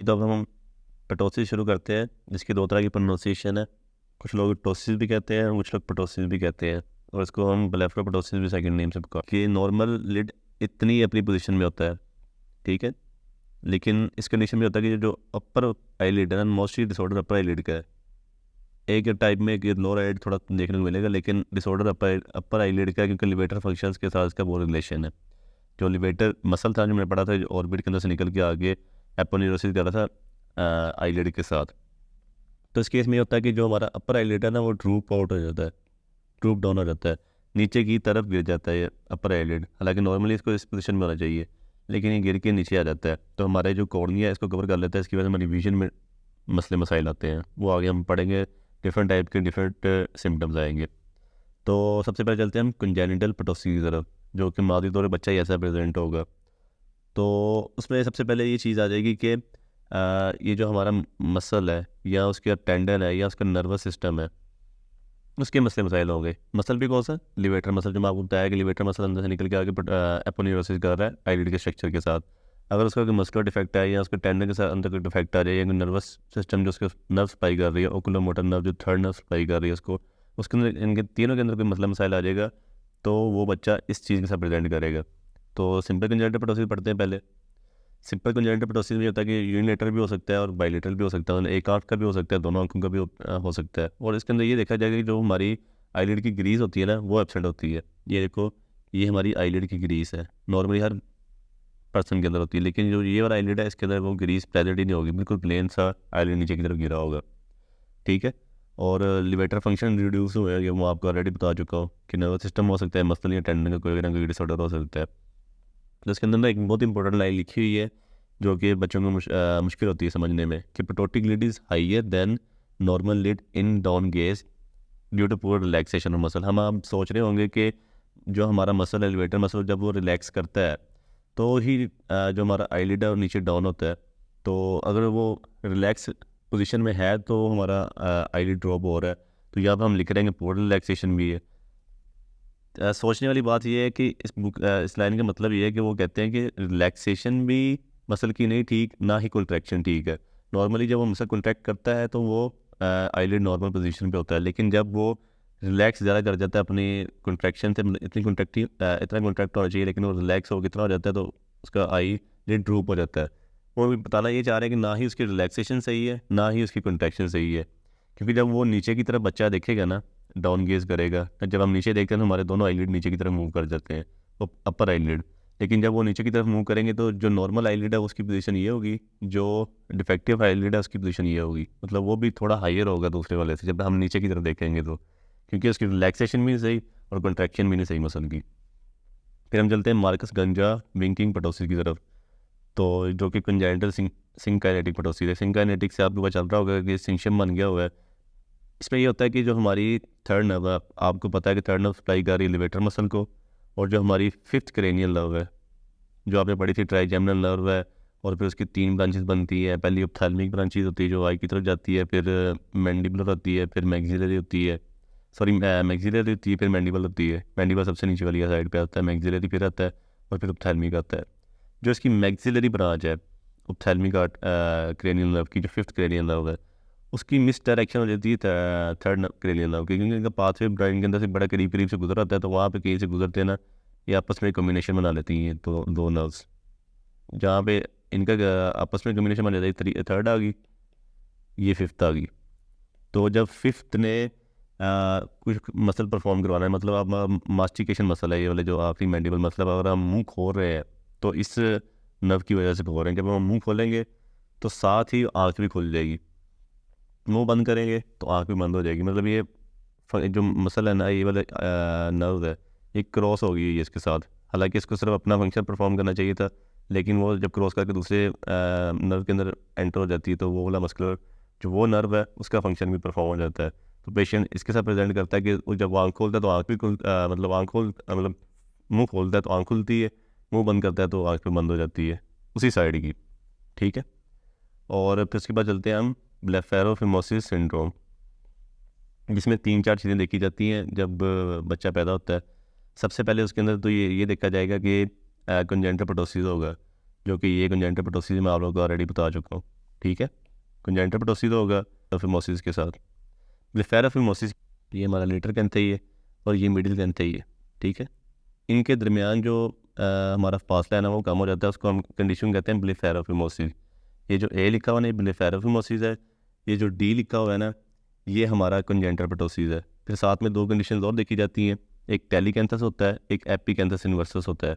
तो अब हम पटोसी शुरू करते हैं, जिसकी दो तरह की प्रोनाउंसिएशन है। कुछ लोग टोसिस भी कहते हैं, कुछ लोग पटोसिस भी कहते हैं, और इसको हम ब्लेफरोपटोसिस भी सेकंड नेम से पुकारते हैं। कि नॉर्मल लिड इतनी अपनी पोजीशन में होता है, ठीक है। लेकिन इस कंडीशन में होता है कि जो अपर आई लिड है ना, मोस्टली डिसऑर्डर अपर आई लिड का है। एक टाइप में एक लोअर आई लिड थोड़ा देखने को मिलेगा, लेकिन डिसऑर्डर अपर आई लिड का है, क्योंकि लिवेटर फंक्शंस के साथ इसका वो रिलेशन है। जो लिवेटर मसल था जो मैंने पढ़ा था, जो ऑर्बिट के अंदर से निकल के आगे एपोन्यूरोसिस कर रहा था आई लिड के साथ। तो इस केस में ये होता है कि जो हमारा अपर आईलिड है ना, वो ड्रूप आउट हो जाता है, ड्रूप डाउन हो जाता है, नीचे की तरफ गिर जाता है ये अपर आईलिड। हालांकि नॉर्मली इसको इस पोजीशन में होना चाहिए, लेकिन ये गिर के नीचे आ जाता है। तो हमारे जो कॉर्निया है इसको कवर कर लेता है, इसकी वजह से हमारी विजन में मसले मसाइल आते हैं, वो आगे हम पढ़ेंगे। डिफरेंट टाइप के डिफरेंट सिम्टम्स आएंगे। तो सबसे पहले चलते हैं हम कंजेनिटल पटोसी की तरफ, जो कि मादी तौर पर बच्चा ही ऐसा प्रेजेंट होगा। तो उसमें सबसे पहले ये चीज़ आ जाएगी कि ये जो हमारा मसल है, या उसका टेंडन है, या उसका नर्वस सिस्टम है, उसके मसले मसाइल होंगे। मसल भी कौन सा, लिवेटर मसल, जो मैं आपको बताया कि लिवेटर मसल अंदर से निकल के आगे एपोन्यूरोसिस कर रहा है आईलिड के स्ट्रक्चर के साथ। अगर उसका कोई मस्कुलर डिफेक्ट है, या उसके टेंडन के साथ अंदर कोई डिफेक्ट आ जाए, या नर्वस सिस्टम जो उसके नर्व सप्लाई कर रही है, ओकुलोमोटर नर्व जो थर्ड नर्व सप्लाई कर रही है उसको, उसके अंदर इनके तीनों के अंदर कोई मसला मसाइल आ जाएगा, तो वो बच्चा इस चीज़ के साथ प्रेजेंट करेगा। तो सिंपल कंजेनिटल पटोसिस पढ़ते हैं पहले। सिंपल कंजेनिटल पटोसिस में होता है कि यूनिलेटरल भी हो सकता है और बाइलेटरल भी हो सकता है, मतलब एक आंख का भी हो सकता है, दोनों आंखों का भी हो सकता है। और इसके अंदर ये देखा जाएगा कि जो हमारी आईलिड की ग्रीस होती है ना, वो एब्सेंट होती है। ये देखो, ये हमारी आईलिड की ग्रीस है, नॉर्मली हर पर्सन के अंदर होती है, लेकिन जो ये वाला आईलिड है इसके अंदर वो ग्रीस प्रेजेंट ही नहीं होगी, बिल्कुल प्लेन सा आईलिड नीचे की तरफ गिरा होगा, ठीक है। और लिवेटर फंक्शन रिड्यूस हुआ है, ये मैं आपको ऑलरेडी बता चुका हूँ कि नर्वस सिस्टम हो सकता है, मसल या टेंडन का कोई ना कोई डिसऑर्डर हो सकता है। तो इसके अंदर ना एक बहुत इंपॉर्टेंट लाइन लिखी हुई है, जो कि बच्चों को मुश्किल होती है समझने में, कि ptotic lid is higher than normal lid in down gaze due to poor relaxation of muscle. हम आप सोच रहे होंगे कि जो हमारा मसल एलिवेटर मसल जब वो रिलैक्स करता है, तो ही जो हमारा आईलिड है वो नीचे डाउन होता है। तो अगर वो रिलैक्स पोजीशन में है तो हमारा आईलिड ड्रॉप हो रहा है, तो यहाँ पर हम लिख रहे हैं कि पुअर रिलैक्सेशन भी है। सोचने वाली बात यह है कि इस लाइन का मतलब ये है कि वो कहते हैं कि रिलैक्सेशन भी मसल की नहीं ठीक, ना ही कॉन्ट्रैक्शन ठीक है। नॉर्मली जब वो मसल कॉन्ट्रैक्ट करता है तो वो आईलिड नॉर्मल पोजीशन पे होता है, लेकिन जब वो रिलैक्स ज़्यादा कर जाता है अपनी कॉन्ट्रैक्शन से, मतलब इतना कॉन्ट्रैक्ट होना चाहिए, लेकिन वो रिलैक्स हो कितना हो जाता है, तो उसका आई लिड ड्रूप हो जाता है। वो भी बताना ये चाह रहे हैं कि ना ही उसकी रिलैक्सेशन सही है, ना ही उसकी कॉन्ट्रैक्शन सही है। क्योंकि जब वो नीचे की तरफ बच्चा देखेगा ना, डाउन गेज करेगा, तो जब हम नीचे देखते हैं तो हमारे दोनों आईलिड नीचे की तरफ मूव कर जाते हैं, वो अपर आईलिड। लेकिन जब वो नीचे की तरफ मूव करेंगे तो जो नॉर्मल आईलिड है उसकी पोजीशन ये होगी, जो डिफेक्टिव आईलिड है उसकी पोजीशन ये होगी, मतलब वो भी थोड़ा हायर होगा दूसरे वाले से जब हम नीचे की तरफ देखेंगे तो, क्योंकि उसकी रिलैक्सेशन भी नहीं सही और कंट्रैक्शन भी नहीं सही मसल की। फिर हम चलते हैं मार्कस गंजा विंकिंग पटोसिस की तरफ। तो जो कि कंजेनिटल सिंकाइनेटिक पटोसिस है। सिंकाइनेटिक से आपको पता चल रहा होगा कि सिंशियम बन गया हुआ है। इसमें ये होता है कि जो हमारी थर्ड नर्व है, आपको पता है कि थर्ड नर्व सप्लाई कर रही है लिवेटर मसल को, और जो हमारी फिफ्थ क्रेनियल नर्व है, जो आपने पढ़ी थी ट्राइजेमिनल नर्व है, और फिर उसकी तीन ब्रांचेस बनती है। पहली ऑप्थेल्मिक ब्रांचेस होती है जो आई की तरफ जाती है, फिर मैंडिबुलर होती है, फिर मैक्सिलरी होती है, सॉरी मैक्सिलरी होती है, फिर मैंडिबल होती है। मैंडिबल सबसे नीचे वाली साइड पे आता है, मैक्सिलरी फिर आता है, और फिर ऑप्थेल्मिक आता है। जो इसकी मैक्सिलरी ब्रांच है ऑप्थेल्मिक क्रेनियल नर्व की, जो फिफ्थ क्रेनियल नर्व है, उसकी मिस डायरेक्शन हो जाती है थर्ड क्रेनियल नर्व की, क्योंकि इनका पाथवे ब्रेन के अंदर से बड़ा करीब करीब से गुजर आता है, तो वहाँ पे कहीं से गुजरते हैं ना, ये आपस में कम्बिनेशन बना लेती हैं, तो दो नर्व्स जहाँ पे इनका आपस में कम्बिनेशन बन जाता है, थर्ड आ गई, ये फिफ्थ आ गई। तो जब फिफ्थ ने कुछ मसल परफॉर्म करवाना है, मतलब आप मास्टिकेशन मसल है ये वाले, जो आखिरी मैंडिबल मसल, अगर हम मुंह खोल रहे हैं तो इस नर्व की वजह से खोल रहे हैं। जब हम मुंह खोलेंगे तो साथ ही आँख भी खुल जाएगी, मुंह बंद करेंगे तो आँख भी बंद हो जाएगी। मतलब ये जो मसल है ना, ये वाला नर्व है, ये क्रॉस हो गई है इसके साथ। हालांकि इसको सिर्फ अपना फंक्शन परफॉर्म करना चाहिए था, लेकिन वो जब क्रॉस करके दूसरे नर्व के अंदर एंटर हो जाती है, तो वो वाला मस्कुलर जो वो नर्व है उसका फंक्शन भी परफॉर्म हो जाता है। तो पेशेंट इसके साथ प्रेजेंट करता है कि वो जब आँख खोलता है तो आँख भी मतलब मतलब मुंह खोलता है तो आँख खुलती है, मुंह बंद करता है तो आँख भी बंद हो जाती है उसी साइड की, ठीक है। और फिर उसके बाद चलते हैं हम ब्लेफेरोफिमोसिस सिंड्रोम, जिसमें तीन चार चीज़ें देखी जाती हैं जब बच्चा पैदा होता है। सबसे पहले उसके अंदर तो ये देखा जाएगा कि कंजेनिटल पटोसिस होगा, जो कि ये कंजेनिटल पटोसिस मैं आप लोगों को ऑलरेडी बता चुका हूँ। ठीक है। कंजेनिटल पटोसी तो होगा फिमोसिस के साथ। ब्लेफेरोफिमोसिस ये हमारा लेटर कहते ही है और ये मिडिल कहते ही है, ठीक है। इनके दरमियान जो हमारा फासला है ना वो कम हो जाता है, उसको हम कंडीशन कहते हैं ब्लेफेरोफिमोसिस। ये जो ए लिखा हुआ ना ये ब्लेफेरोफिमोसिस है, ये जो डी लिखा हुआ है ना ये हमारा कंजेनिटल पटोसिस है। फिर साथ में दो कंडीशन और देखी जाती हैं, एक टेलीकैंथस होता है, एक एपिकैंथस इन्वर्सस होता है।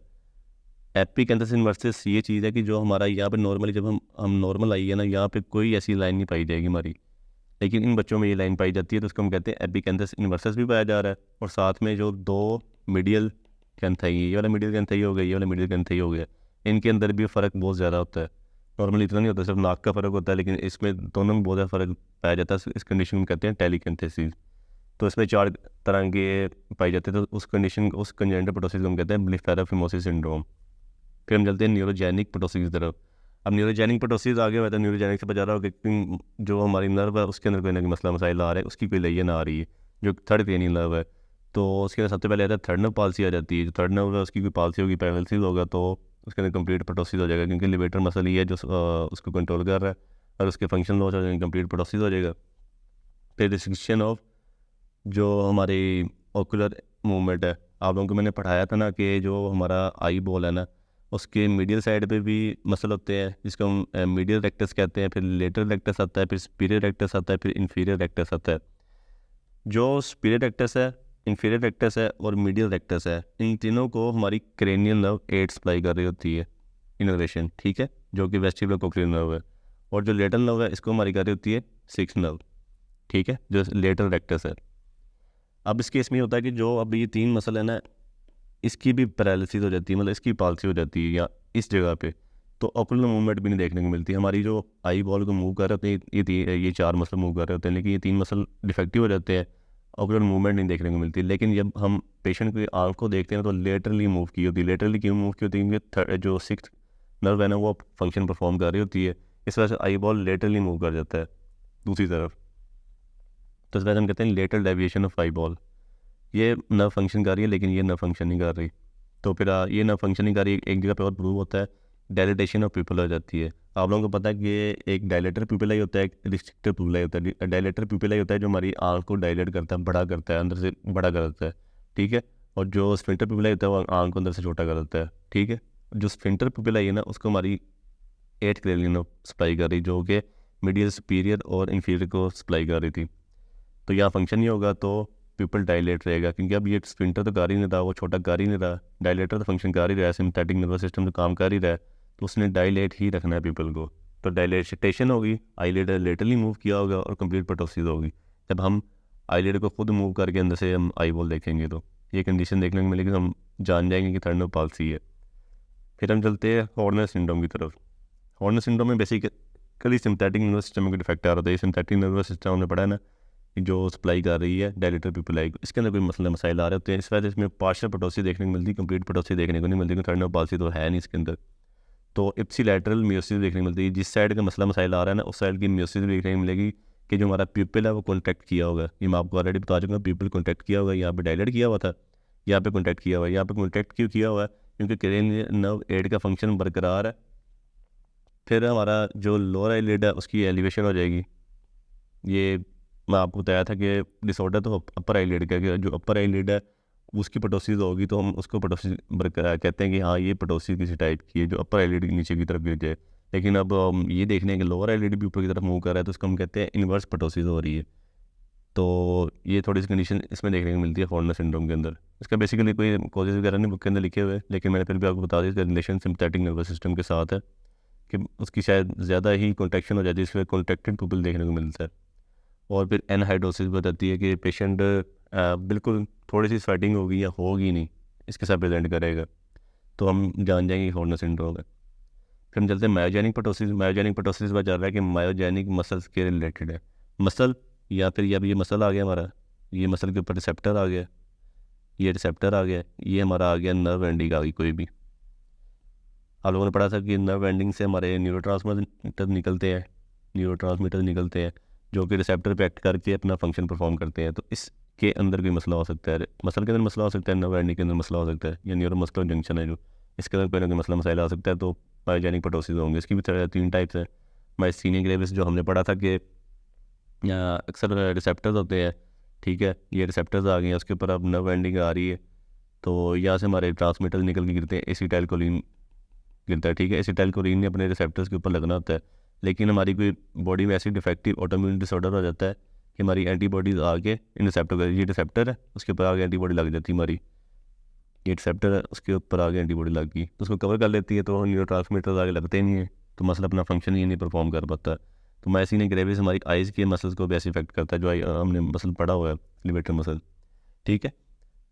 एपिकैंथस इन्वर्सस ये चीज़ है कि जो हमारा यहाँ पे नॉर्मली जब हम नॉर्मल आई है ना यहाँ पे कोई ऐसी लाइन नहीं पाई जाएगी हमारी, लेकिन इन बच्चों में ये लाइन पाई जाती है, तो उसको हम कहते हैं एपिकैंथस इन्वर्सस भी पाया जा रहा है। और साथ में जो दो मीडियल कैंथाई, ये वाला मीडियल कैंथाई हो गया, ये वाला मीडियल कैंथाई हो गया, इनके अंदर भी फ़र्क बहुत ज़्यादा होता है। नॉर्मली इतना नहीं होता, सिर्फ नाक का फ़र्क होता है, लेकिन इसमें दोनों में बहुत ज़्यादा फ़र्क पाया जाता है। इस कंडीशन में कहते हैं टेलीकैंथेसिस। तो इसमें 4 तरह के पाए जाते हैं, तो उस कंडीशन उस कंजेनिटल पटोसिस को हम कहते हैं ब्लेफेरोफिमोसिस सिंड्रोम। फिर हम चलते हैं न्यूरोजेनिक पटोसिस की तरफ। अब न्यूरोजेनिक पटोसिस आगे हुआ था, न्यूरोजेनिक से बचा रहा हो कि जो हमारी नर्व है उसके अंदर कोई ना कोई मसला मसाइल आ रहा है, उसकी कोई लय ना आ रही है, जो थर्ड क्रेनियल नर्व है। तो उसके अंदर सबसे पहले आता है थर्ड नर्व पाल्सी आ जाती है। जो थर्ड नर्व है उसकी कोई पाल्सी होगी, पैरालिसिस होगा, तो उसके अंदर कंप्लीट पटोसिस हो जाएगा, क्योंकि लिवेटर मसल ही है जो उसको कंट्रोल कर रहा है, और उसके फंक्शन लॉस हो जाएंगे, कंप्लीट पटोसिस हो जाएगा। फिर रिस्ट्रिक्शन ऑफ जो हमारी ओकुलर मूवमेंट है, आप लोगों को मैंने पढ़ाया था ना कि जो हमारा आई बॉल है ना उसके मीडियल साइड पे भी मसल होते हैं, जिसको हम मीडियल रेक्टस कहते हैं। फिर लेटरल रेक्टस आता है, फिर सुपीरियर रेक्टस आता है, फिर इन्फीरियर रेक्टस आता है। जो सुपीरियर रेक्टस है, इन्फीरियर रेक्टस है और मीडियल रेक्टस है, इन तीनों को हमारी क्रेनियल नर्व एड सप्लाई कर रही होती है, इनर्वेशन, ठीक है, जो कि वेस्टिबुलर कोक्लियर नर्व है। और जो लेटरल नर्व है इसको हमारी कर रही होती है सिक्स नर्व, ठीक है, जो लेटरल रेक्टस है। अब इस केस में होता है कि जो अब ये 3 मसल है ना इसकी भी पैरालिसिस हो जाती है, मतलब इसकी पालसी हो जाती है या इस जगह पे, तो ऑकुलर मूवमेंट भी नहीं देखने को मिलती। हमारी जो आई बॉल को मूव कर रहे होते हैं ये 4 मसल मूव कर रहे होते हैं, लेकिन ये 3 मसल डिफेक्टिव हो जाते हैं, ऑकुलर मूवमेंट नहीं देखने को मिलती। लेकिन जब हम पेशेंट की आंख को देखते हैं तो लेटरली मूव की होती है। लेटरली क्यों मूव की होती है? क्योंकि जो 6th नर्व है ना वो फंक्शन परफॉर्म कर रही होती है, इस वजह से आई बॉल लेटरली मूव कर जाता है दूसरी तरफ। तो इस वजह से हम कहते हैं lateral deviation of eye ball. ये नर्व फंक्शन कर रही है लेकिन ये नर्व फंक्शन नहीं कर रही, तो फिर ये नर्व फंक्शन नहीं कर रही, एक जगह पे और प्रूव होता है, डायलेटेशन ऑफ प्यूपिल हो जाती है। आप लोगों को पता है कि एक डायलेटर प्यूपिलाई होता है, एक रिस्ट्रिक्टर प्यूपिलाई होता है। डायलेटर प्यूपिलाई होता है जो हमारी आंख को डायलेट करता है, बड़ा करता है, अंदर से बड़ा कर देता है, ठीक है। और जो स्फिंक्टर प्यूपिलाई होता है वो आंख को अंदर से छोटा कर देता है, ठीक है। जो स्फिंक्टर प्यूपिलाई है ना उसको हमारी 8th क्रेनियल सप्लाई कर रही, जो कि मीडियल सुपीरियर और इन्फीरियर को सप्लाई कर रही थी। तो यहाँ फंक्शन नहीं होगा तो पीपल डायलेट रहेगा, क्योंकि अब ये स्फिंक्टर तो कर ही नहीं रहा, वो छोटा कर ही नहीं रहा, डायलेटर तो फंक्शन कर ही रहा है, सिंपैथेटिक नर्वस सिस्टम तो काम कर ही रहा है, तो उसने डायलेट ही रखना है पीपल को। तो डायलेटेशन होगी, आईलिड लेटरली मूव किया होगा और कंप्लीट पटोसिस होगी। जब हम आईलिड को खुद मूव करके अंदर से हम आई बॉल देखेंगे तो ये कंडीशन देखने को मिलेगी, तो हम जान जाएंगे कि थर्ड नर्व पाल्सी है। फिर हम चलते हैं हॉर्नर सिंड्रोम की तरफ। हॉर्नर सिंड्रोम में बेसिकली सिंपैथेटिक नर्वस सिस्टम में डिफेक्ट आ रहा है। सिंपैथेटिक नर्वस सिस्टम हमने पढ़ा है ना जो सप्लाई कर रही है डायलेटर प्यूपिलाई को, इसके अंदर कोई मसला मसाइल आ रहे होते हैं, इस वजह से इसमें पार्शियल पटोसी देखने को मिलती है, कंप्लीट पटोसी देखने को नहीं मिलती, क्योंकि थर्ड नर्व पाल्सी तो है नहीं इसके अंदर। तो इप्सिलैटरल मियोसिस देखने को मिलती है, जिस साइड का मसला मसाइल आ रहा है ना उस साइड की मियोसिस देखने को मिलेगी, कि जो हमारा प्यूपिल है वो कॉन्टैक्ट किया होगा। ये मैं आपको ऑलरेडी बता चुका हूँ, प्यूपिल कॉन्टैक्ट किया होगा, यहाँ पे डायलेट किया हुआ था, यहाँ पे कॉन्टैक्ट किया हुआ है। यहाँ पे कॉन्टैक्ट क्यों किया हुआ है? क्योंकि क्रेनियल नर्व एड का फंक्शन बरकरार है। फिर हमारा जो लोअर आईलिड है उसकी एलिवेशन हो जाएगी। ये मैं आपको बताया था कि डिसऑर्डर तो अपर आईलिड का, कि जो अपर आईलिड है उसकी पटोसिस होगी तो हम उसको पटोसिस बरकरार कहते हैं कि हाँ ये पटोसिस किसी टाइप की है जो अपर आईलिड के नीचे की तरफ गिर जाए। लेकिन अब हम ये देखने के लोअर आईलिड भी ऊपर की तरफ मूव कर रहा है तो उसको हम कहते हैं इन्वर्स पटोसिस हो रही है। तो ये थोड़ी सी कंडीशन इसमें देखने को मिलती है हॉर्नर सिंड्रोम के अंदर। इसका बेसिकली कोई कॉजेज वगैरह नहीं बुक के अंदर लिखे हुए, लेकिन मैंने फिर भी आपको बता दिया इसका रिलेशन सिंपैथेटिक नर्वस सिस्टम के साथ है, कि उसकी शायद ज़्यादा ही कॉन्ट्रैक्शन हो जाती है, इसलिए कॉन्ट्रैक्टेड पीपल देखने को मिलता है। और फिर एनहाइड्रोसिस बताती है कि पेशेंट बिल्कुल थोड़ी सी स्वेटिंग होगी या होगी नहीं, इसके साथ प्रेजेंट करेगा, तो हम जान जाएंगे हॉर्नर सिंड्रोम है। फिर हम चलते हैं मायोजेनिक पटोसिस। मायोजेनिक पटोसिस बात चल रहा है कि मायोजेनिक मसल्स के रिलेटेड है। मसल या फिर ये मसल आ गया हमारा, ये मसल के ऊपर रिसेप्टर आ गया, ये रिसेप्टर आ गया, ये हमारा आ गया नर्व एंडिंग आ गई कोई भी। आप लोगों ने पढ़ा था कि नर्व एंडिंग से हमारे न्यूरोट्रांसमीटर निकलते हैं जो कि रिसेप्टर पे एक्ट करके अपना फंक्शन परफॉर्म करते हैं। तो इसके अंदर कोई मसला हो सकता है, मसल के अंदर मसला हो सकता है, नर्व एंडिंग के अंदर मसला हो सकता है, या न्यूरो मस्कुलर जंक्शन है जो इसके अंदर कोई ना कोई मसला मसाइल आ सकता है, तो मायोजेनिक पटोसिस होंगे। इसकी भी 3 टाइप्स हैं, माइस्थीनिया ग्रेविस जो हमने पढ़ा था कि अक्सर रिसेप्टर्स होते हैं, ठीक है, ये रिसेप्टर्स आ गए हैं, उसके ऊपर अब नर्व एंडिंग आ रही है, तो यहाँ से हमारे ट्रांसमीटर निकल के गिरते हैं, एसिटाइलकोलिन गिरता है, ठीक है। एसिटाइलकोलिन ने अपने रिसेप्टर्स के ऊपर लगना होता है, लेकिन हमारी कोई बॉडी में ऐसी डिफेक्टिव ऑटोइम्यून डिसऑर्डर हो जाता है कि हमारी एंटीबॉडीज़ आके इन रिसेप्टर, ये रिसेप्टर है उसके ऊपर आगे एंटीबॉडी लग जाती है हमारी, ये रिसेप्टर है उसके ऊपर आगे एंटीबॉडी लग गई तो उसको कवर कर लेती है, तो न्यूरो ट्रांसमीटर आगे लगते ही नहीं है, तो मसल अपना फंक्शन ही नहीं परफॉर्म कर पाता है। तो माइस्थीनिया ग्रेविस हमारी आइज़ के मसल्स को भी ऐसे इफेक्ट करता है, जो हमने मसल पढ़ा हुआ है लिवेटर मसल, ठीक है।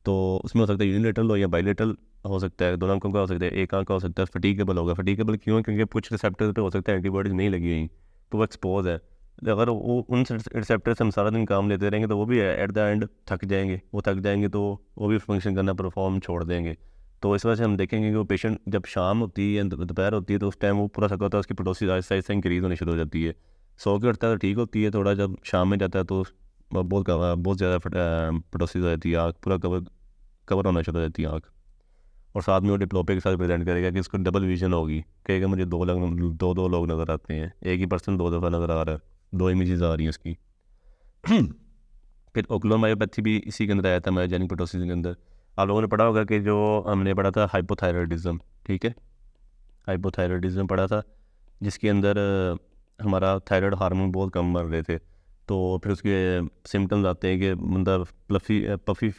तो उसमें हो सकता है यूनिलेटरल हो या बाइलेटरल हो सकता है, दोनों आंखों का हो सकता है, एक आंख का हो सकता है, फटीकेबल होगा। फटीकेबल क्यों? क्योंकि कुछ रिसेप्टर पे हो सकता है एंटीबॉडीज नहीं लगी हुई, तो वो एक्सपोज है। अगर वो उन रिसेप्टर से हम सारा दिन काम लेते रहेंगे तो वो भी एट द एंड थक जाएंगे, वो थक जाएंगे तो वो भी फंक्शन करना परफॉर्म छोड़ देंगे। तो इस वजह से हम देखेंगे कि वो पेशेंट जब शाम होती है या दोपहर होती है तो उस टाइम वो पूरा थका होता है, उसकी प्रोटोसिस आहिस्ता आहिस्ता इंक्रीज़ होनी शुरू हो जाती है। सो के उठता है तो ठीक होती है, थोड़ा जब शाम में जाता है तो बहुत ज़्यादा प्रोटोसिस हो जाती है, आँख पूरा कवर होना शुरू हो जाती है आँख। और साथ में वो डिप्लोपे के साथ प्रेजेंट करेगा कि इसको डबल विजन होगी, कहेगा मुझे दो लोग नज़र आते हैं, एक ही पर्सन दो दफ़ा नज़र आ रहा है, दो इमेजेस आ रही हैं उसकी। फिर ओकुलर मायोपैथी भी इसी के अंदर आया था, मायोजेनिक प्रोटोसिस के अंदर। आप लोगों ने पढ़ा होगा कि जो हमने पढ़ा था हाइपोथायरॉयडिज्म, ठीक है, हाइपोथायरॉयडिज्म पढ़ा था, जिसके अंदर हमारा थायराइड हार्मोन बहुत कम मर रहे थे, तो फिर उसके सिम्टम्स आते हैं कि बंदा पफी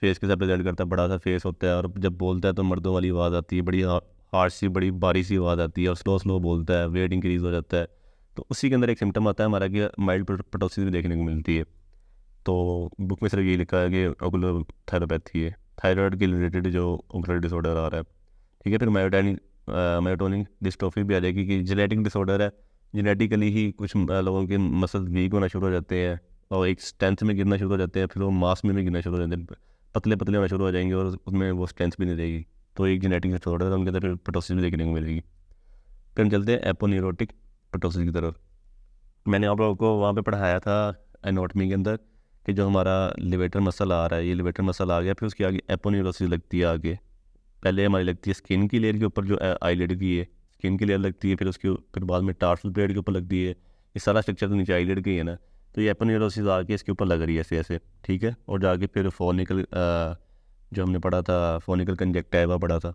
फेस के साथ प्रेजेंट करता है, बड़ा सा फेस होता है, और जब बोलता है तो मर्दों वाली आवाज़ आती है, बड़ी हार्श सी, बड़ी बारी सी आवाज़ आती है, और स्लो स्लो बोलता है, वेट इंक्रीज़ हो जाता है। तो उसी के अंदर एक सिम्टम आता है हमारा कि माइल्ड प्रोटोसिस भी देखने को मिलती है। तो बुक में सिर्फ ये लिखा है कि ओकुलर थायरोपैथी है, थायराइड के रिलेटेड जो ओकुलर डिसऑर्डर आ रहा है, ठीक है। फिर मायोटोनिक डिस्ट्रोफी भी आ जाएगी कि जेनेटिक डिसऑर्डर है, जेनेटिकली ही कुछ लोगों के मसल वीक होना शुरू हो जाते हैं और एक स्ट्रेंथ में गिरना शुरू हो जाते हैं, फिर वो मास में भी गिरना शुरू हो जाते हैं, पतले पतले होना शुरू हो जाएंगे और उसमें वो स्ट्रेंथ भी नहीं रहेगी, तो एक जेनेटिक डिसऑर्डर है, उनके अंदर प्रोटोसिस भी देखने को मिलेगी। फिर हम चलते हैं एपोन्यूरोटिक प्रोटोसिस की तरफ। मैंने आप लोगों को वहाँ पे पढ़ाया था एनाटॉमी के अंदर कि जो हमारा लिवेटर मसल आ रहा है, ये लिवेटर मसल आ गया, फिर उसके आगे एपोन्यूरोसिस लगती है आगे। पहले हमारी लगती है स्किन की लेयर के ऊपर, जो आईलिड की है, स्किन की लेयर लगती है, फिर बाद में टार्सल प्लेट के ऊपर लगती है। ये सारा स्ट्रक्चर तो नीचे आईलिड का ही है ना, तो ये एपोन्यूरोसिस आके इसके ऊपर लग रही है ऐसे ऐसे, ठीक है। और जाके फिर फोनिकल, जो हमने पढ़ा था फोनिकल कंजक्टिवा पढ़ा था,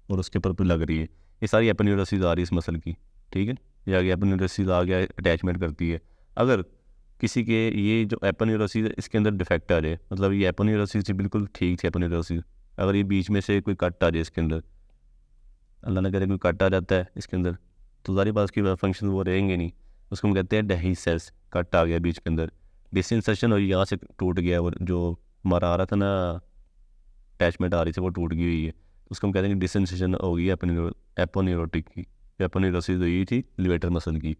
और उसके ऊपर लग रही है। ये सारी एपोन्यूरोसिस आ रही है इस मसल की, ठीक है। ये आगे एपोन्यूरोसिस आ गया, अटैचमेंट करती है। अगर किसी के ये जो एपोन्यूरोसिस है इसके अंदर डिफेक्ट आ जाए, मतलब ये एपोन्यूरोसिस बिल्कुल ठीक थी एपोन्यूरोसिस, अगर ये बीच में से कोई कट आ जाए इसके अंदर, अल्लाह ना करे कोई कट आ जाता है इसके अंदर, तो सारी बात की फंक्शन वो रहेंगे नहीं, उसको हम कहते हैं डेहीसेस, कट आ गया बीच के अंदर, डिसइंसर्शन और यहाँ से टूट गया, और जो हमारा आ रहा था ना अटैचमेंट आ रही थी वो टूट गई हुई है, तो उसको हम कहते हैं कि डिसइंसर्शन हो गई एपोन्यूरोटिक की, एपोन्यूरोसिस हुई थी लिवेटर मसल की,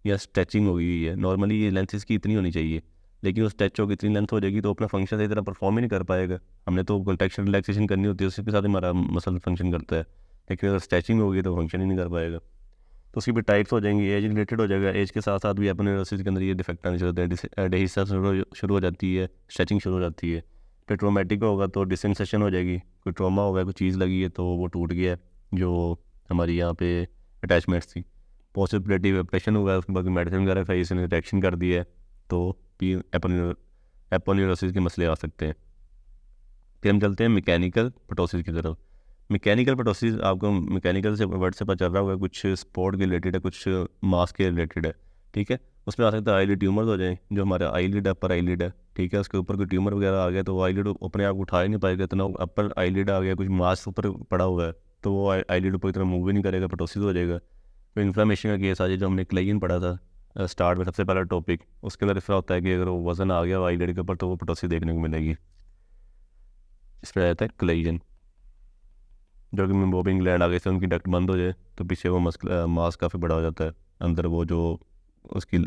या स्ट्रेचिंग हो गई है। नॉर्मली ये लेंथ इसकी इतनी होनी चाहिए, लेकिन वो स्ट्रेच होगी, इतनी लेंथ हो जाएगी तो अपना फंक्शन सही तरह परफॉर्म ही नहीं कर पाएगा। हमने तो कॉन्ट्रैक्शन रिलैक्सेशन करनी होती है, उसके साथ हमारा मसल फंक्शन करता है, लेकिन अगर स्ट्रेचिंग होगी तो फंक्शन ही नहीं कर पाएगा। तो उसकी भी टाइप्स हो जाएंगी, एज रिलेटेड हो जाएगा, एज के साथ साथ भी एपोन्यूरोसिस के अंदर ये डिफेक्ट आने शुरू होते हैं, डेहिसा शुरू हो जाती है, स्ट्रेचिंग शुरू हो जाती है। फिर ट्रोमेटिक होगा तो डिसइंसेशन हो जाएगी, कोई ट्रॉमा होगा, कोई चीज़ लगी है तो वो टूट गया है जो हमारी यहाँ पे अटैचमेंट्स थी। पॉसिबिलिटी ऑपरेशन हुआ है, उसके बाद मेडिसिन वगैरह का इसने रिएक्शन कर दिया है, तो एपोन्यूरोसिस के मसले आ सकते हैं। फिर हम चलते हैं मैकेनिकल प्रोटोसिस की तरफ। मैकेनिकल प्रोटोसिस आपको मैकेनिकल से वर्ड से पता चल रहा होगा, कुछ स्पोर्ट के रिलेटेड है, कुछ मास के रिलेटेड है, ठीक है। उसमें आ सकता है आईलिड ट्यूमर्स हो जाए, जो हमारा आईलिड अपर आईलिड है, ठीक है, उसके ऊपर कोई ट्यूमर वगैरह आ गया तो वो आईलिड अपने आप उठा ही नहीं पाएगा, इतना अपर आईलिड आ गया, कुछ मास ऊपर पड़ा हुआ है तो वो आईलिड ऊपर इतना मूव ही नहीं करेगा, प्रोटोसिस हो जाएगा। तो इन्फ्लामेशन का केस आ जाए, जो हमने क्लाइन पढ़ा था स्टार्ट में सबसे पहला टॉपिक, उसके अंदर इसका होता है कि अगर वो वजन आ गया आईलिड के ऊपर तो वो प्रोटोसिस देखने को मिलेगी। इसमें रहता है क्लाइन, जो कि मोबिंग ग्लैंड आगे से उनकी डक्ट बंद हो जाए तो पीछे वो मास काफ़ी बड़ा हो जाता है, अंदर वो जो उसकी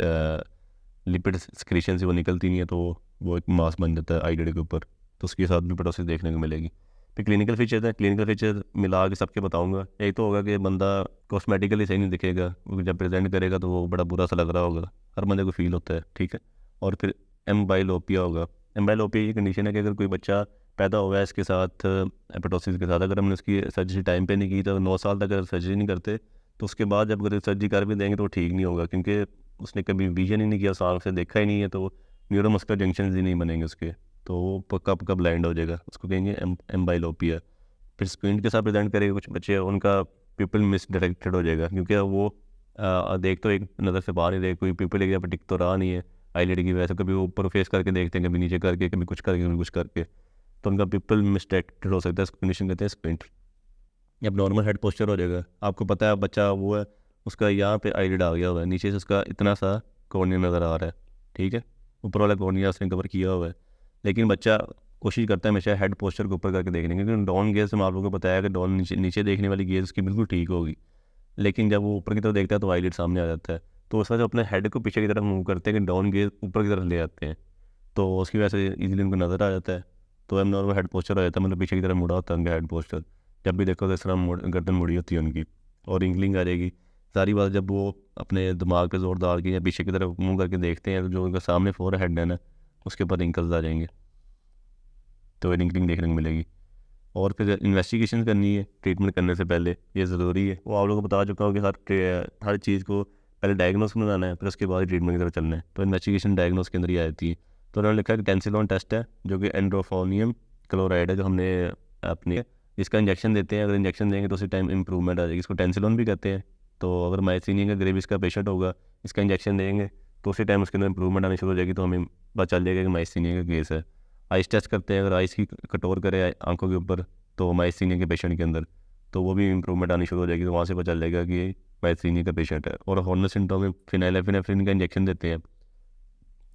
लिपिड सिक्रीशन से वो निकलती नहीं है, तो वो एक मास बन जाता है आईलिड के ऊपर, तो उसके साथ भी प्रोटोसिस देखने को मिलेगी। फिर क्लिनिकल फीचर्स हैं, क्लिनिकल फीचर मिला के सबके बताऊंगा। एक तो होगा कि बंदा कॉस्मेटिकली सही नहीं दिखेगा, जब प्रेजेंट करेगा तो वो बड़ा बुरा सा लग रहा होगा, हर बंदे को फील होता है, ठीक है। और फिर एम्बाइलोपिया होगा। एम्बाइलोपिया ये कंडीशन है कि अगर कोई बच्चा पैदा हुआ है इसके साथ एपिटोसिस के साथ, अगर हमने उसकी सर्जरी टाइम पे नहीं की तो 9 साल तक अगर सर्जरी नहीं करते तो उसके बाद जब अगर सर्जरी कर भी देंगे तो वो ठीक नहीं होगा, क्योंकि उसने कभी विजन ही नहीं किया, आँख से देखा ही नहीं है, तो न्यूरोमस्कुलर जंक्शन ही नहीं बनेंगे उसके, तो वो पक्का पक्का ब्लाइंड हो जाएगा, उसको कहेंगे एम्बाइलोपिया। फिर स्क्विंट के साथ प्रेजेंट करेंगे कुछ बच्चे, उनका पिपल मिस डायरेक्टेड हो जाएगा, क्योंकि वो देख तो एक नज़र से बाहर ही रहे, कोई पिपल एक पर टिक तो रहा नहीं है आईलिड की वजह से, कभी वो ऊपर फेस करके देखते हैं, कभी नीचे करके, कभी कुछ करके, कभी कुछ करके, तो उनका पिपल मिस डायरेक्टेड हो सकता है, इसको कंडीशन कहते हैं स्क्विंट। अब नॉर्मल हेड पोस्चर हो जाएगा, आपको पता है बच्चा वो है, उसका यहाँ पे आईलिड आ गया हुआ है, नीचे से उसका इतना सा कॉर्निया नज़र आ रहा है, ठीक है, ऊपर वाला कॉर्निया उसने कवर किया हुआ है, लेकिन बच्चा कोशिश करता है हमेशा हेड पोस्चर को ऊपर करके देखने की, क्योंकि डाउन गेज से मैं आप लोगों को बताया कि डाउन नीचे नीचे देखने वाली गेज उसकी बिल्कुल ठीक होगी, लेकिन जब वो ऊपर की तरफ देखता है तो आईलिड सामने आ जाता है, तो उस वजह से अपने हेड को पीछे की तरफ मूव करते हैं कि डाउन गेज ऊपर की तरफ ले आते हैं, तो उसकी वजह से इजीली उनको नज़र आ जाता है, तो एम नॉर्मल हेड पोस्चर हो जाता है, मतलब पीछे की तरफ मुड़ा होता है उनका हेड पोस्चर, जब भी देखो तो इस तरह गर्दन मुड़ी होती है उनकी, और इंगलिंग आ जाएगी सारी बात। जब वो अपने दिमाग पे जोर डाल के या पीछे की तरफ मुँह करके देखते हैं, तो जो उनका सामने फोर हेड है ना, उसके ऊपर रिंकल्स आ जाएंगे, तो रिंकलिंग देखने को मिलेगी। और फिर इन्वेस्टिगेशन करनी है ट्रीटमेंट करने से पहले, ये ज़रूरी है, वो आप लोगों को बता चुका हूँ कि हर चीज़ को पहले डायग्नोस बनाना है, फिर उसके बाद ट्रीटमेंट की तरफ चलना है, तो इन्वेस्टिगेशन डायग्नोस के अंदर ही आ जाती है। तो उन्होंने लिखा है कि टेंसिलॉन टेस्ट है, जो कि एंड्रोफोनियम क्लोराइड है, जो हमने अपनी इसका इंजेक्शन देते हैं, अगर इंजेक्शन देंगे तो उसी टाइम इंप्रूवमेंट आ जाएगी, इसको टेंसिलॉन भी कहते हैं। तो अगर माइसीनिया का ग्रेविस का पेशेंट होगा, इसका इंजेक्शन देंगे तो उसी टाइम उसके अंदर इंप्रूवमेंट आनी शुरू हो जाएगी, तो हमें पता चल जाएगा कि माइसीनिया का केस है। आइस टेस्ट करते हैं, अगर आइस की कटोर करे आंखों के ऊपर, तो माइसीनिया के पेशेंट के अंदर, तो वो भी इंप्रूवमेंट आनी शुरू हो जाएगी, तो वहाँ से पता चल जाएगा कि माइसीनिया का पेशेंट है। और हॉर्नर सिंड्रोम में फिनाइलेफिनेफ्रिन का इंजेक्शन देते हैं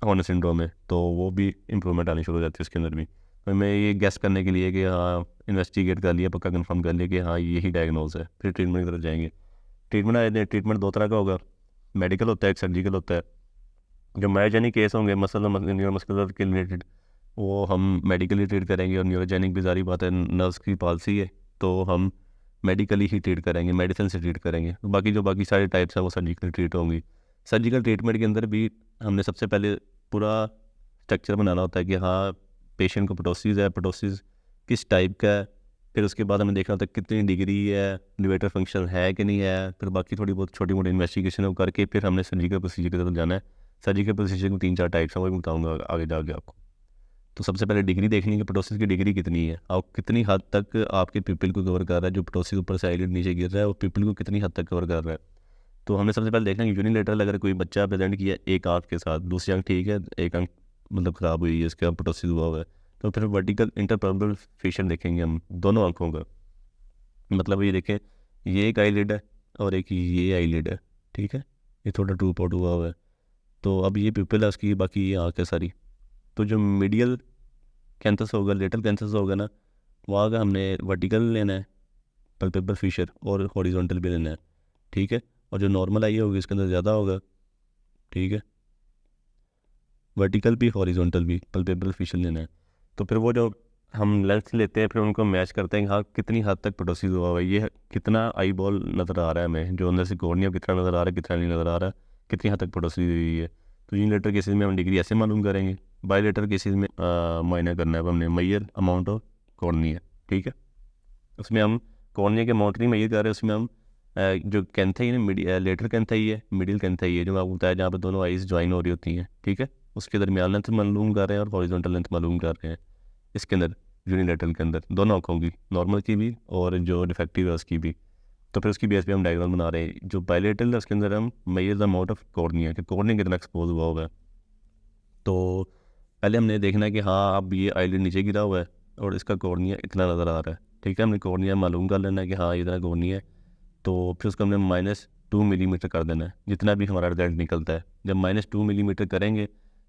हॉर्नर सिंड्रोम में, तो वो भी इंप्रूवमेंट आनी शुरू हो जाती है उसके अंदर भी। तो मैं ये गेस करने के लिए कि हाँ इन्वेस्टिगेट कर लिया, पक्का कंफर्म कर लिया कि हाँ यही डायग्नोज है, फिर ट्रीटमेंट की तरफ जाएंगे। ट्रीटमेंट दो तरह का होगा, मेडिकल होता है, एक सर्जिकल होता है। जो मायोजेनिक केस होंगे न्यूरोमस्कुलर के रिलेटेड, वो हम मेडिकली ट्रीट करेंगे, और न्यूरोजेनिक भी सारी बात है, नर्व्स की पॉलिसी है, तो हम मेडिकली ही ट्रीट करेंगे, मेडिसिन से ट्रीट करेंगे। बाकी सारे टाइप्स हैं वो सर्जिकल ट्रीट होंगी। सर्जिकल ट्रीटमेंट के अंदर भी हमने सबसे पहले पूरा स्ट्रक्चर बनाना होता है कि हाँ पेशेंट को पटोसिस है, पटोसिस किस टाइप का है, फिर उसके बाद हमें देखना होता है कितनी डिग्री है, लिवेटर फंक्शन है कि नहीं है, फिर बाकी थोड़ी बहुत छोटी मोटी इन्वेस्टिगेशन करके फिर हमने सर्जिकल प्रोसीजर की तरफ जाना है। सर्जिकल प्रोसीजर में 3-4 टाइप्स हैं, वो भी बताऊँगा आगे जाके आपको। तो सबसे पहले डिग्री देखनी है कि पटोसिस की डिग्री कितनी है, और कितनी हद तक आपके पिपल को कवर कर रहा है, जो पटोसिस ऊपर से आईलिड नीचे गिर रहा है वो पिपल को कितनी हद तक कवर कर रहा है। तो हमने सबसे पहले देखना है कि यूनिलेटरल, अगर कोई बच्चा प्रेजेंट किया एक आँख के साथ, दूसरी आँख ठीक है, एक आँख मतलब ख़राब हुई है, इसका पटोसिस हुआ हुआ है, तो फिर वर्टिकल इंटरपर्बल फिशन देखेंगे हम दोनों आँखों का। मतलब ये देखें, ये एक आईलिड है और एक ये आईलिड है, ठीक है, ये थोड़ा टू पॉट हुआ हुआ है, तो अब ये पिपल है उसकी, बाकी ये आँख है सारी। तो जो मीडियल कैंथस होगा, लेटरल कैंथस होगा ना, वहाँ का हमने वर्टिकल लेना है पल्पेबरल फिशर, और हॉरिजॉन्टल भी लेना है, ठीक है। और जो नॉर्मल आई होगी इसके अंदर ज़्यादा होगा, ठीक है, वर्टिकल भी हॉरिजॉन्टल भी पल्पेबरल फिशर लेना है। तो फिर वो जो हम लेंस लेते हैं, फिर उनको मैच करते हैं कि हाँ कितनी हद तक पटोसिस हुआ हुआ है, ये कितना आई बॉल नज़र आ रहा है हमें, जो अंदर से कॉर्निया कितना नज़र आ रहा है, कितना नहीं नज़र आ रहा है, कितनी हद तक पटोसिस हुई है। तो यूनिलेटर केसेस में हम डिग्री ऐसे मालूम करेंगे, बायोलेटर केसेस में मायना करना है हमने मैयर अमाउंट ऑफ कॉर्निया, ठीक है। उसमें हम कॉर्निया के अमाउंट नहीं मैयर कर रहे हैं, उसमें हम जो कैंथाई है, लेटर कैंथाई है, मिडिल कैंथाई है, जो मैं आपको बताया जहाँ पर दोनों आइज ज्वाइन हो रही होती हैं, ठीक है, उसके दरमियान लेंथ मालूम कर रहे हैं और हॉरिजॉन्टल लेंथ मालूम कर रहे हैं इसके अंदर, यूनिलेटरल के अंदर दोनों आँखों की, नॉर्मल की भी और जो डिफेक्टिव है उसकी भी। तो फिर उसकी बेस पे हम डायग्राम बना रहे हैं। जो बायलेटरल है उसके अंदर हम measure the amount of cornea, कि कॉर्निया कितना एक्सपोज हुआ होगा। तो पहले हमने देखना है कि हाँ अब ये आईलिड नीचे गिरा हुआ है और इसका कॉर्निया इतना नज़र आ रहा है, ठीक है, हमने कॉर्निया मालूम कर लेना है कि हाँ इतना कॉर्निया है। तो फिर उसको हमने -2 मिलीमीटर कर देना है, जितना भी हमारा रिजल्ट निकलता है। जब -2 मिलीमीटर करेंगे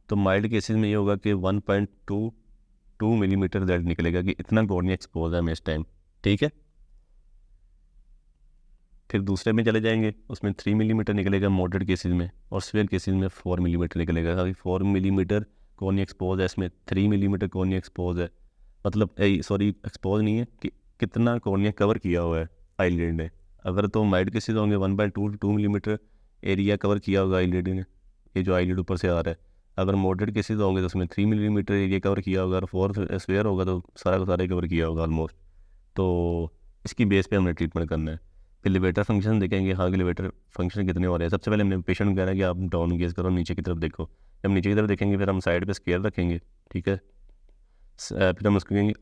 तो माइल्ड केसेस में ये होगा कि 1.22 मिलीमीटर रिजल्ट निकलेगा, कि इतना कॉर्निया एक्सपोज है हमें इस टाइम, ठीक है। फिर दूसरे में चले जाएंगे, उसमें 3 मिलीमीटर निकलेगा मॉडरेट केसेस में, और सीवियर केसेस में 4 मिलीमीटर निकलेगा। अभी 4 मिलीमीटर कॉर्निया एक्सपोज है, इसमें 3 मिलीमीटर कॉर्निया एक्सपोज है, मतलब सॉरी एक्सपोज नहीं है, कि कितना कॉर्निया कवर किया हुआ है आईलिड ने। अगर तो माइल्ड केसेस होंगे 1.22 मिलीमीटर एरिया कवर किया होगा आईलिड ने, ये जो आईलिड ऊपर से आ रहा है। अगर मॉडरेट केसेस होंगे तो उसमें 3 मिलीमीटर एरिया कवर किया होगा, और 4 सीवियर होगा तो सारा का सारा कवर किया होगा ऑलमोस्ट। तो इसकी बेस पे हमने ट्रीटमेंट करना है। फिर लिवेटर फंक्शन देखेंगे, हाँ कि लिवेटर फंक्शन कितने हो रहे हैं। सबसे पहले हमने पेशेंट को कहना है कि आप डाउन गेज करो, नीचे की तरफ देखो। जब नीचे की तरफ देखेंगे फिर हम साइड पे स्केल रखेंगे, ठीक है। फिर हम उसको कहेंगे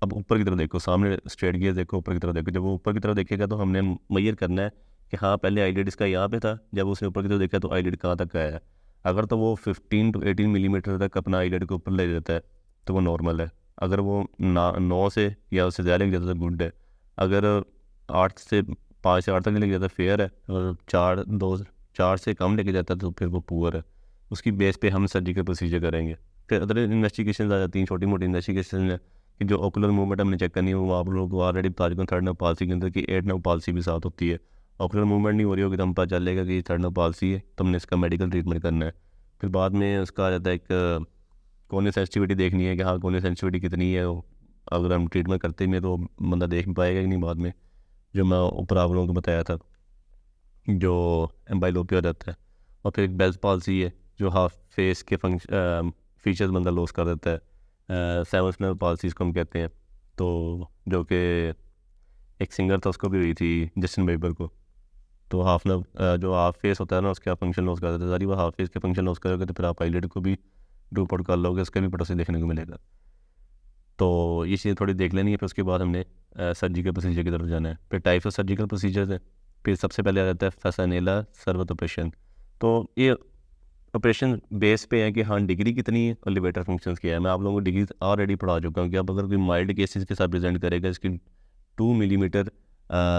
अब ऊपर की तरफ देखो, सामने स्ट्रेट गेज देखो, ऊपर की तरफ देखो। जब वो ऊपर की तरफ देखेगा तो हमने मैयर करना है कि हाँ पहले आईलिड इसका यहाँ पे था, जब उसने ऊपर की तरफ देखा तो आईलिड कहाँ तक आया है। अगर तो वो 15 to 18 मिलीमीटर तक अपना आईलिड के ऊपर ले जाता है तो वो नॉर्मल है। अगर वो 9 से या उससे ज़्यादा लेके जाता है तो गुड है। अगर 8 से 5 से 8 तक लेके जाता है फेयर है। अगर 4 से कम लेके जाता है तो फिर वो पुअर है। उसकी बेस पे हम सर्जिकल प्रोसीजर करेंगे। फिर अदर इन्वेस्टिगेशन आ जाती हैं, छोटी मोटी इन्वेस्टिगेशन है कि जो ओकुलर मूवमेंट हमने चेक करनी है वो आप लोगों को ऑलरेडी बता चुका हूँ थर्ड नर्व पाल्सी के अंदर कि 8 नर्व पाल्सी भी साथ होती है। ओकुलर मूवमेंट नहीं हो रही होगी तो हम पता चलेगा कि थर्ड नर्व पाल्सी है, तो हमने इसका मेडिकल ट्रीटमेंट करना है। फिर बाद में उसका आ जाता है एक कोने सेंसिटिविटी देखनी है कि हाँ कोने सेंसिटिविटी कितनी है। अगर हम ट्रीटमेंट करते हैं तो बंदा देख भी पाएगा कि नहीं बाद में, जो मैं ऊपर आप लोगों को बताया था जो एम्बाइलोपिया हो जाता है। और फिर एक बेल्स पॉल्सी है जो हाफ फेस के फीचर्स बंदा लॉस कर देता है। सेवंथ नर्व पॉल्सी इसको हम कहते हैं। तो जो कि एक सिंगर था उसको भी हुई थी, जस्टिन बीबर को। तो हाफ नर्व जो हाफ फेस होता है ना उसके आप फंक्शन लॉस कर देते हैं। सारी वो हाफ फेस के फंक्शन लॉस करोगे तो फिर आप आईलिड को भी ड्रूप आउट कर लोगे, उसका भी पटोसी देखने को मिलेगा। तो ये चीज़ें थोड़ी देख लेनी है। फिर उसके बाद हमने सर्जिकल प्रोसीजर की तरफ जाना है। फिर टाइप्स ऑफ सर्जिकल प्रोसीजर्स है। फिर सबसे पहले आ जाता है फैसानेला सर्वत ऑपरेशन। तो ये ऑपरेशन बेस पे है कि हाँ डिग्री कितनी है और लिवेटर फंक्शंस क्या है। मैं आप लोगों को डिग्री ऑलरेडी पढ़ा चुका हूँ कि अब अगर कोई माइल्ड केसेस के साथ प्रेजेंट करेगा, इसकी 2 मिलीमीटर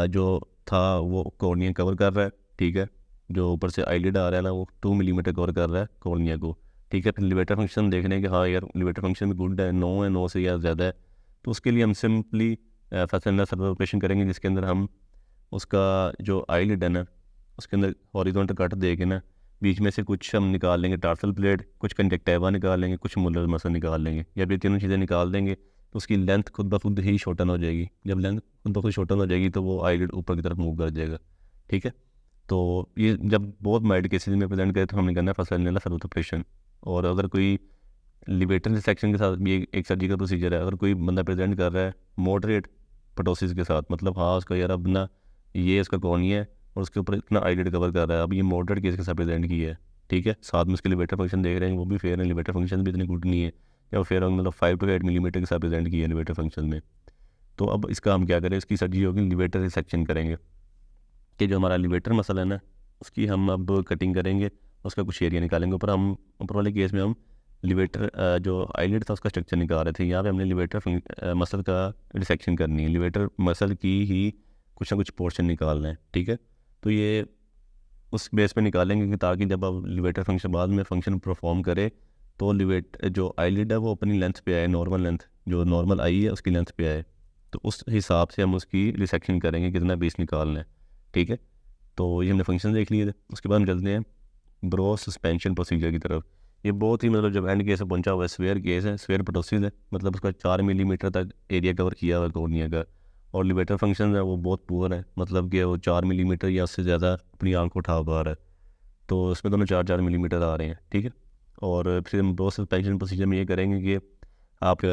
जो था वो कॉर्निया कवर कर रहा है, ठीक है। जो ऊपर से आईलिड आ रहा है ना वो 2 मिलीमीटर कवर कर रहा है कॉर्निया को, ठीक है। फिर लिवेटर फंक्शन देखने के हाँ यार लिवेटर फंक्शन भी गुड है, 9 है, 9 से या ज़्यादा है, तो उसके लिए हम सिंपली फैसानेला सर्वत ऑपरेशन करेंगे जिसके अंदर हम उसका जो आईलिड है ना उसके अंदर हॉरिजॉन्टल कट दे के ना बीच में से कुछ हम निकाल लेंगे टार्सल प्लेट, कुछ कंजक्टिवा निकाल लेंगे, कुछ मुलर मसल निकाल लेंगे। जब ये तीनों चीज़ें निकाल देंगे तो उसकी लेंथ खुद ब खुद ही शॉर्टन हो जाएगी। जब लेंथ खुद ब खुद शॉर्टन हो जाएगी तो वो आईलिड ऊपर की तरफ मूव कर जाएगा, ठीक है। तो ये जब बहुत माइल्ड केसेस में प्रेजेंट करे तो हमने करना है फैसानेला सर्वत ऑपरेशन। और अगर कोई लिवेटर सेक्शन के साथ भी एक सर्जिकल प्रोसीजर है। अगर कोई बंदा प्रेजेंट कर रहा है मॉडरेट पटोसिस के साथ, मतलब हाँ उसका यार अब ना ये उसका कॉर्निया है और उसके ऊपर इतना आईलिड कवर कर रहा है, अब ये मॉडरेट केस के साथ प्रेजेंट किया है, ठीक है। साथ में उसके लिवेटर फंक्शन देख रहे हैं वो भी फेयर है, लिवेटर फंक्शन भी इतनी गुड नहीं है, या फेयर मतलब 5 to 8 मिलीमीटर के साथ प्रेजेंट किया है लिवेटर फंक्शन में। तो अब इसका हम क्या करें, इसकी सर्जरी होगी लिवेटर सेक्शन करेंगे कि जो हमारा लिवेटर मसल है ना उसकी हम अब कटिंग करेंगे, उसका कुछ एरिया निकालेंगे। ऊपर वाले केस में हम लिवेटर जो आईलिड था उसका स्ट्रक्चर निकाल रहे थे, यहाँ पे हमने लिवेटर मसल का डिसेक्शन करनी है, लिवेटर मसल की ही कुछ ना कुछ पोर्शन निकालना है, ठीक है। तो ये उस बेस पे निकालेंगे कि ताकि जब अब लिवेटर फंक्शन बाद में फंक्शन परफॉर्म करे तो लिवेट जो आईलिड है वो अपनी लेंथ पे आए, नॉर्मल लेंथ जो नॉर्मल आई है उसकी लेंथ पे आए। तो उस हिसाब से हम उसकी डिसेक्शन करेंगे कितना बेस निकालना है, ठीक है। तो ये हमने फंक्शन देख लिए थे। उसके बाद हम चलते हैं ब्रो सस्पेंशन प्रोसीजर की तरफ। ये बहुत ही मतलब जब एंड केस पहुंचा हुआ है, स्वेयर केस है, स्वेयर पटोसिस है, मतलब उसका 4 मिलीमीटर तक एरिया कवर किया हुआ है कॉर्निया का। और लिवेटर फंक्शन है वो बहुत पुअर है, मतलब कि वो 4 मिलीमीटर या उससे ज़्यादा अपनी आंख को उठा पा रहा है। तो उसमें दोनों 4-4 मिलीमीटर आ रहे हैं, ठीक है। और फिर हम ब्रो सस्पेंशन प्रोसीजर में ये करेंगे कि आप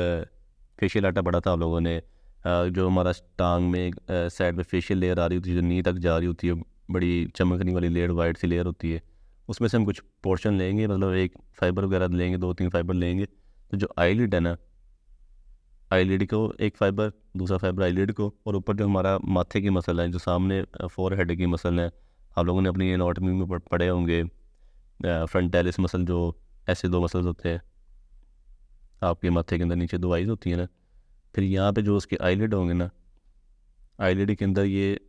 फेशियल आटा पड़ा था आप लोगों ने, जो हमारा टांग में साइड में फेशियल लेयर आ रही होती है जो नी तक जा रही होती है, बड़ी चमकने वाली लेयर, वाइट सी लेयर होती है, उसमें से हम कुछ पोर्शन लेंगे, मतलब एक फाइबर वगैरह लेंगे, 2-3 फाइबर लेंगे। तो जो आईलिड है ना आईलिड को एक फाइबर, दूसरा फाइबर आईलिड को, और ऊपर जो हमारा माथे की मसल है जो सामने फोरहेड की मसल है, आप लोगों ने अपनी एनाटॉमी में पढ़े होंगे फ्रंटालिस मसल, जो ऐसे 2 मसल्स होते हैं आपके माथे के अंदर, नीचे 2 आइज होती है ना। फिर यहाँ पे जो उसके आईलिड होंगे ना, आईलिड के अंदर ये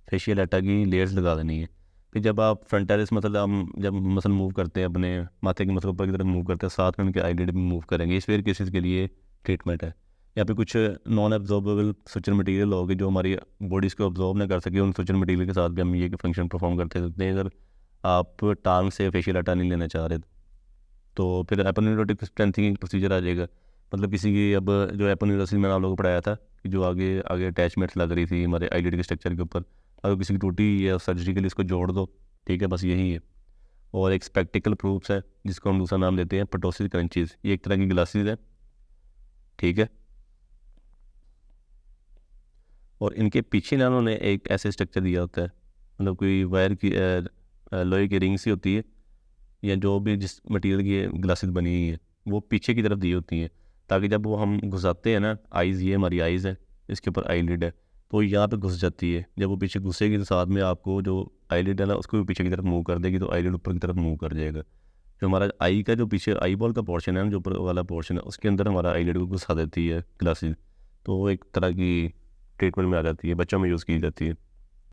फेशियल आटा की लेयर्स लगा देनी है। फिर जब आप फ्रंटालिस मतलब हम जब मसल मूव करते हैं अपने माथे के मसल ऊपर की तरफ मूव करते हैं, साथ में उनके आईलिड भी मूव करेंगे। इस वेयर केसेस के लिए ट्रीटमेंट है। यहाँ पे कुछ नॉन एब्जॉर्बेबल सुचर मटेरियल होगी जो हमारी बॉडीज़ को अब्जॉर्ब ना कर सके, उन सुचर मटेरियल के साथ भी हम ये फंक्शन परफॉर्म करते सकते हैं अगर आप टांग से फेशियल आटा नहीं लेना चाह रहे। तो फिर एपोन्यूरोटिक स्ट्रेंथनिंग प्रोसीजर आ जाएगा, मतलब किसी की अब जो एपोन्यूरोसिस मैंने आप लोगों को पढ़ाया था कि जो आगे आगे अटैचमेंट्स लग रही थी हमारे आईलिड के स्ट्रक्चर के ऊपर, अगर किसी की टूटी या सर्जरी के लिए इसको जोड़ दो, ठीक है, बस यही है। और एक स्पेक्टिकल प्रूफ्स है जिसको हम दूसरा नाम देते हैं पटोसिस क्रंचीज, ये एक तरह की ग्लासेस है, ठीक है। और इनके पीछे ना उन्होंने एक ऐसे स्ट्रक्चर दिया होता है, मतलब कोई वायर की लोहे की रिंग सी होती है, या जो भी जिस मटेरियल की ग्लासेस बनी हुई है वो पीछे की तरफ दी होती हैं, ताकि जब वो हम घुसाते हैं ना, आइज़, ये हमारी आइज़ है, इसके ऊपर आई लिड है, तो यहाँ पे घुस जाती है। जब वो पीछे घुसेगी तो साथ में आपको जो आई लिड है ना उसको भी पीछे की तरफ मूव कर देगी, तो आई लिड ऊपर की तरफ मूव कर जाएगा। जो हमारा आई का जो पीछे आई बॉल का पोर्शन है ना, जो ऊपर वाला पोर्शन है, उसके अंदर हमारा आई लिड को घुसा देती है ग्लासेस, तो वो एक तरह की ट्रीटमेंट में आ जाती है, बच्चों में यूज़ की जाती है।